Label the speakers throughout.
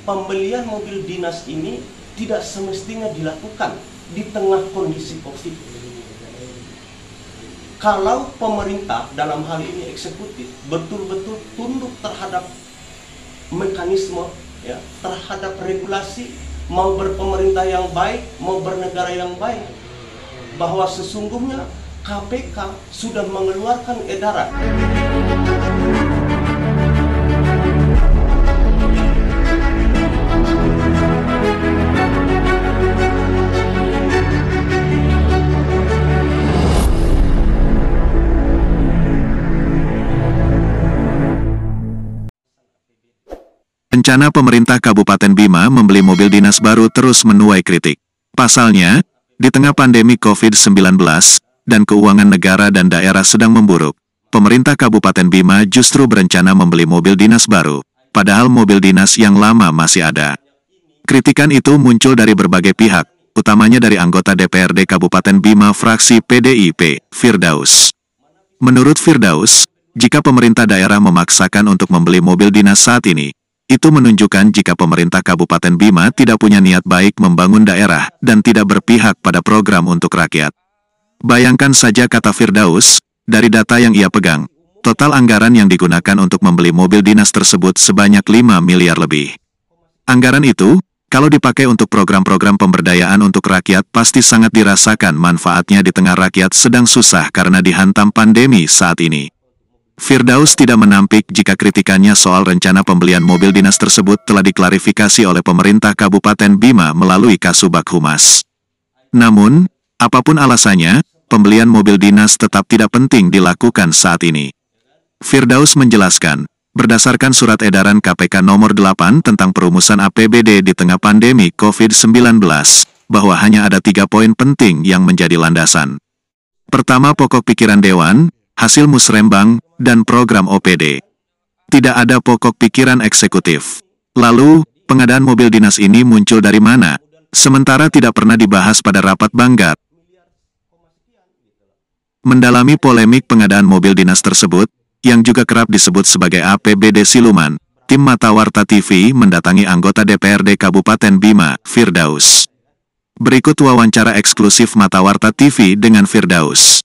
Speaker 1: pembelian mobil dinas ini tidak semestinya dilakukan di tengah kondisi COVID. Kalau pemerintah dalam hal ini eksekutif betul-betul tunduk terhadap mekanisme, ya, terhadap regulasi, mau berpemerintah yang baik, mau bernegara yang baik, bahwa sesungguhnya KPK sudah mengeluarkan edaran.
Speaker 2: Rencana pemerintah Kabupaten Bima membeli mobil dinas baru terus menuai kritik. Pasalnya, di tengah pandemi COVID-19 dan keuangan negara dan daerah sedang memburuk, pemerintah Kabupaten Bima justru berencana membeli mobil dinas baru, padahal mobil dinas yang lama masih ada. Kritikan itu muncul dari berbagai pihak, utamanya dari anggota DPRD Kabupaten Bima fraksi PDIP, Firdaus. Menurut Firdaus, jika pemerintah daerah memaksakan untuk membeli mobil dinas saat ini, itu menunjukkan jika pemerintah Kabupaten Bima tidak punya niat baik membangun daerah dan tidak berpihak pada program untuk rakyat. Bayangkan saja, kata Firdaus, dari data yang ia pegang, total anggaran yang digunakan untuk membeli mobil dinas tersebut sebanyak 5 miliar lebih. Anggaran itu, kalau dipakai untuk program-program pemberdayaan untuk rakyat pasti sangat dirasakan manfaatnya di tengah rakyat sedang susah karena dihantam pandemi saat ini. Firdaus tidak menampik jika kritikannya soal rencana pembelian mobil dinas tersebut telah diklarifikasi oleh pemerintah Kabupaten Bima melalui Kasubag Humas. Namun, apapun alasannya, pembelian mobil dinas tetap tidak penting dilakukan saat ini. Firdaus menjelaskan, berdasarkan surat edaran KPK nomor 8 tentang perumusan APBD di tengah pandemi COVID-19, bahwa hanya ada 3 poin penting yang menjadi landasan. Pertama, pokok pikiran Dewan, hasil musrembang, dan program OPD. Tidak ada pokok pikiran eksekutif. Lalu, pengadaan mobil dinas ini muncul dari mana? Sementara tidak pernah dibahas pada rapat Banggar. Mendalami polemik pengadaan mobil dinas tersebut, yang juga kerap disebut sebagai APBD siluman, tim Mata Warta TV mendatangi anggota DPRD Kabupaten Bima, Firdaus. Berikut wawancara eksklusif Mata Warta TV dengan Firdaus.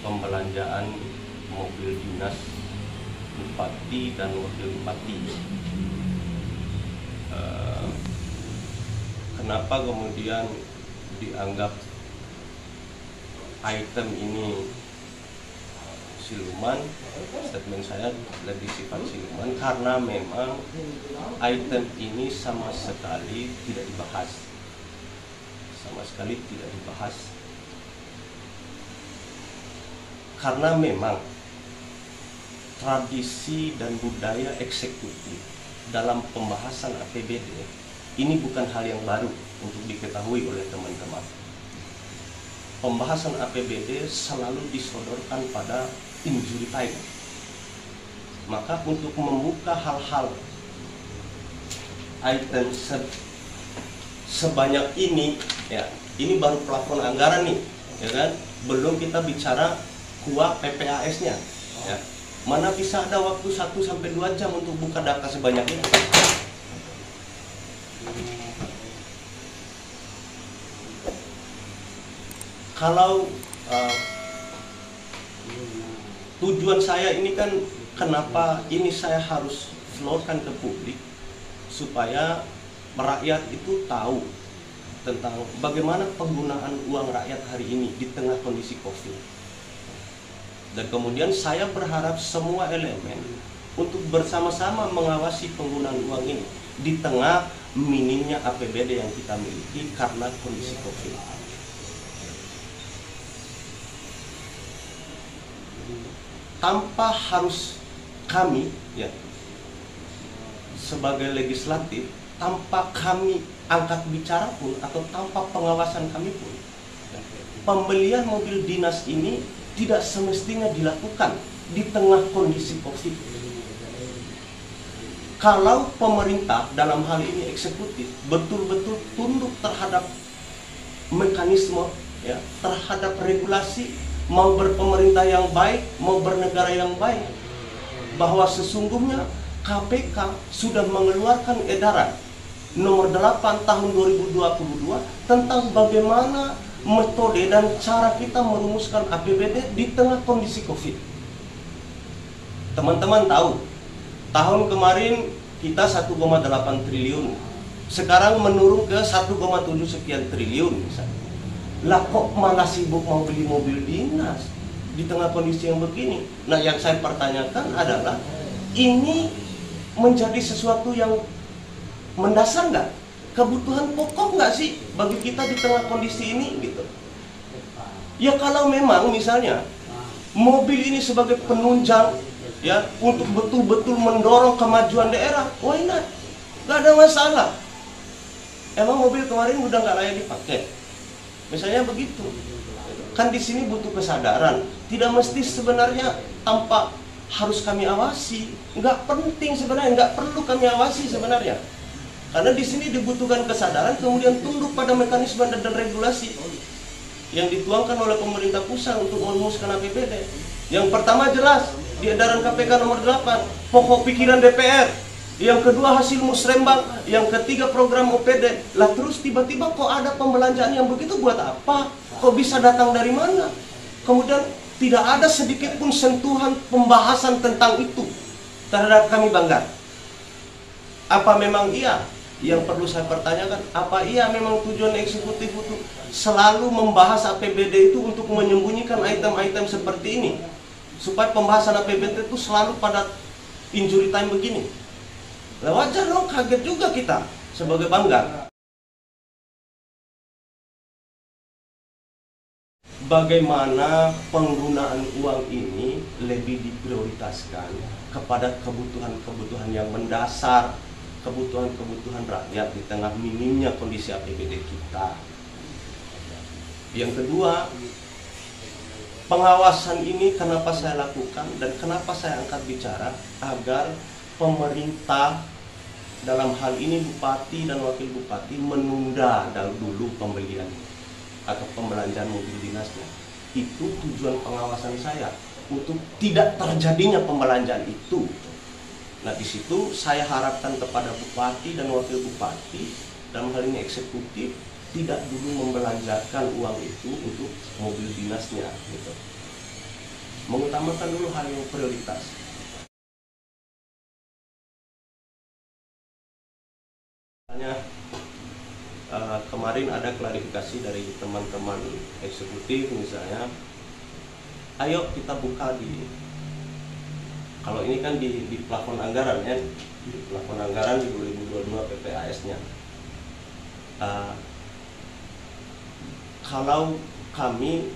Speaker 1: Pembelanjaan mobil dinas bupati dan wakil bupati. Kenapa kemudian dianggap item ini siluman? Statement saya lebih sifat siluman karena memang item ini sama sekali tidak dibahas. Karena memang tradisi dan budaya eksekutif dalam pembahasan APBD ini bukan hal yang baru untuk diketahui oleh teman-teman. Pembahasan APBD selalu disodorkan pada injury time. Maka untuk membuka hal-hal item sebanyak ini, ya, ini baru plafon anggaran nih, ya kan? Belum kita bicara kuah PPAS-nya, ya. Mana bisa ada waktu 1-2 jam untuk buka data sebanyak itu. Kalau tujuan saya ini kan, kenapa ini saya harus florkan ke publik, supaya rakyat itu tahu tentang bagaimana penggunaan uang rakyat hari ini di tengah kondisi COVID. Dan kemudian saya berharap semua elemen untuk bersama-sama mengawasi penggunaan uang ini di tengah minimnya APBD yang kita miliki karena kondisi COVID. Tanpa harus kami, ya, sebagai legislatif, tanpa kami angkat bicara pun atau tanpa pengawasan kami pun, pembelian mobil dinas ini tidak semestinya dilakukan di tengah kondisi COVID. Kalau pemerintah dalam hal ini eksekutif betul-betul tunduk terhadap mekanisme, ya, terhadap regulasi, mau berpemerintah yang baik, mau bernegara yang baik, bahwa sesungguhnya KPK sudah mengeluarkan edaran nomor 8 tahun 2022 tentang bagaimana metode dan cara kita merumuskan APBD di tengah kondisi COVID. Teman-teman tahu, tahun kemarin kita 1,8 triliun, sekarang menurun ke 1,7 sekian triliun misalnya. Lah kok malah sibuk mau beli mobil dinas di tengah kondisi yang begini? Nah, yang saya pertanyakan adalah, ini menjadi sesuatu yang mendasar nggak? Kebutuhan pokok nggak sih bagi kita di tengah kondisi ini gitu? Ya kalau memang misalnya mobil ini sebagai penunjang ya untuk betul-betul mendorong kemajuan daerah, why not? Nggak ada masalah. Emang mobil kemarin udah nggak layak dipakai? Misalnya begitu. Kan di sini butuh kesadaran. Tidak mesti sebenarnya tanpa harus kami awasi. Nggak penting sebenarnya, nggak perlu kami awasi sebenarnya. Karena di sini dibutuhkan kesadaran, kemudian tunduk pada mekanisme dan regulasi yang dituangkan oleh pemerintah pusat untuk merumuskan APBD. Yang pertama jelas di edaran KPK nomor 8, pokok pikiran DPR. Yang kedua hasil musrembang, yang ketiga program OPD. Lah terus tiba-tiba kok ada pembelanjaan yang begitu buat apa? Kok bisa datang dari mana? Kemudian tidak ada sedikit pun sentuhan pembahasan tentang itu terhadap kami Banggar. Apa memang iya? Yang perlu saya pertanyakan, apa iya memang tujuan eksekutif itu selalu membahas APBD itu untuk menyembunyikan item-item seperti ini? Supaya pembahasan APBD itu selalu pada injury time begini. Lah wajar dong, kaget juga kita sebagai Banggar. Bagaimana penggunaan uang ini lebih diprioritaskan kepada kebutuhan-kebutuhan yang mendasar, kebutuhan-kebutuhan rakyat di tengah minimnya kondisi APBD kita. Yang kedua, pengawasan ini kenapa saya lakukan dan kenapa saya angkat bicara, agar pemerintah dalam hal ini bupati dan wakil bupati menunda dulu pembelian atau pembelanjaan mobil dinasnya. Itu tujuan pengawasan saya, untuk tidak terjadinya pembelanjaan itu. Nah, di situ saya harapkan kepada bupati dan wakil bupati dalam hal ini eksekutif tidak dulu membelanjakan uang itu untuk mobil dinasnya gitu. Mengutamakan dulu hal yang prioritas. Kemarin ada klarifikasi dari teman-teman eksekutif misalnya, ayo kita buka kalau ini kan di plafon anggaran ya, di plafon anggaran di 2022 PPAS-nya. Kalau kami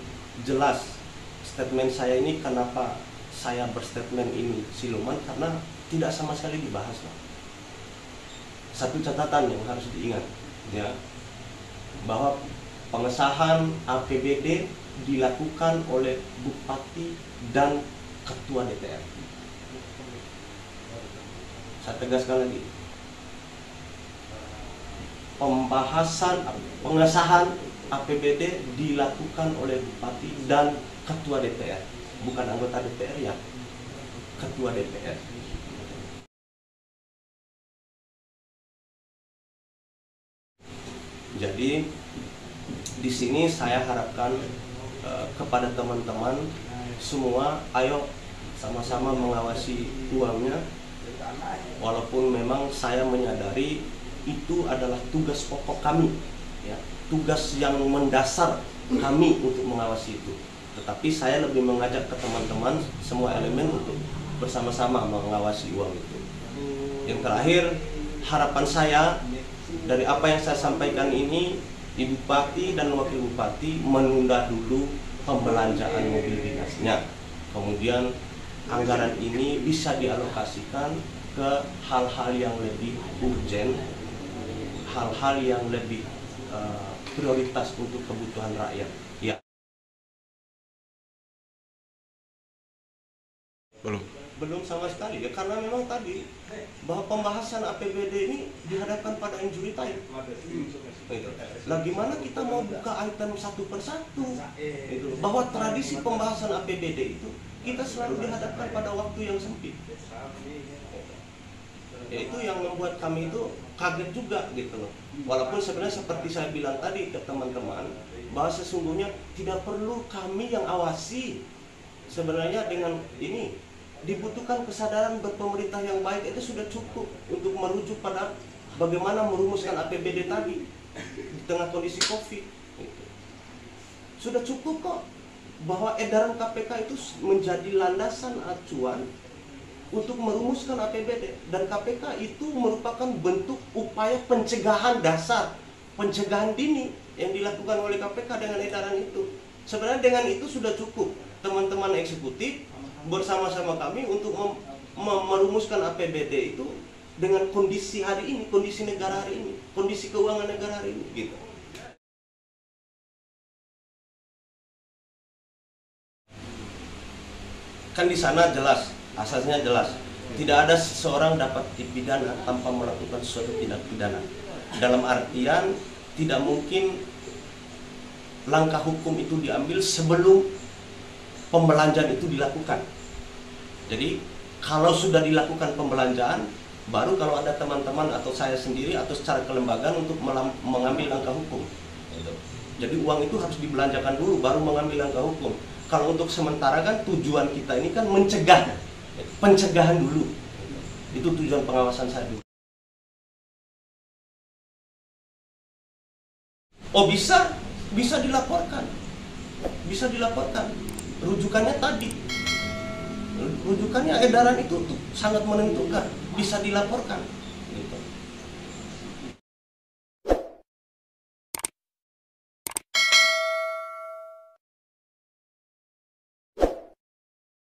Speaker 1: jelas statement saya ini, kenapa saya berstatement ini siluman, karena tidak sama sekali dibahas lah. Satu catatan yang harus diingat ya, bahwa pengesahan APBD dilakukan oleh bupati dan ketua DPR. Saya tegaskan lagi, pengesahan APBD dilakukan oleh bupati dan ketua DPR, bukan anggota DPR ya, ketua DPR. Jadi di sini saya harapkan kepada teman-teman semua, ayo sama-sama mengawasi uangnya. Walaupun memang saya menyadari itu adalah tugas pokok kami, ya, tugas yang mendasar kami untuk mengawasi itu. Tetapi saya lebih mengajak ke teman-teman semua elemen untuk bersama-sama mengawasi uang itu. Yang terakhir, harapan saya dari apa yang saya sampaikan ini, Ibu Bupati dan Wakil Bupati menunda dulu pembelanjaan mobil dinasnya. Kemudian anggaran ini bisa dialokasikan ke hal-hal yang lebih urgen, hal-hal yang lebih prioritas untuk kebutuhan rakyat. Ya.
Speaker 3: Belum.
Speaker 1: Belum sama sekali ya, karena memang tadi bahwa pembahasan APBD ini dihadapkan pada injury time. Gitu. Lah gimana kita mau buka item satu persatu? Gitu. Bahwa tradisi pembahasan APBD itu kita selalu dihadapkan pada waktu yang sempit. Ya, itu yang membuat kami itu kaget juga gitu loh. Walaupun sebenarnya seperti saya bilang tadi ke teman-teman, bahwa sesungguhnya tidak perlu kami yang awasi. Sebenarnya dengan ini dibutuhkan kesadaran berpemerintah yang baik, itu sudah cukup untuk merujuk pada bagaimana merumuskan APBD tadi di tengah kondisi COVID. Gitu. Sudah cukup kok bahwa edaran KPK itu menjadi landasan acuan untuk merumuskan APBD, dan KPK itu merupakan bentuk upaya pencegahan dasar, pencegahan dini yang dilakukan oleh KPK dengan edaran itu. Sebenarnya dengan itu sudah cukup teman-teman eksekutif bersama-sama kami untuk merumuskan APBD itu dengan kondisi hari ini, kondisi negara hari ini, kondisi keuangan negara hari ini, gitu. Kan di sana jelas, asasnya jelas, tidak ada seseorang dapat dipidana tanpa melakukan suatu tindak pidana. Dalam artian tidak mungkin langkah hukum itu diambil sebelum pembelanjaan itu dilakukan. Jadi kalau sudah dilakukan pembelanjaan, baru kalau ada teman-teman atau saya sendiri atau secara kelembagaan untuk mengambil langkah hukum. Jadi uang itu harus dibelanjakan dulu baru mengambil langkah hukum. Kalau untuk sementara kan tujuan kita ini kan mencegah, pencegahan dulu. Itu tujuan pengawasan saya dulu. Oh bisa dilaporkan. Bisa dilaporkan. Rujukannya tadi, rujukannya edaran itu sangat menentukan, bisa dilaporkan.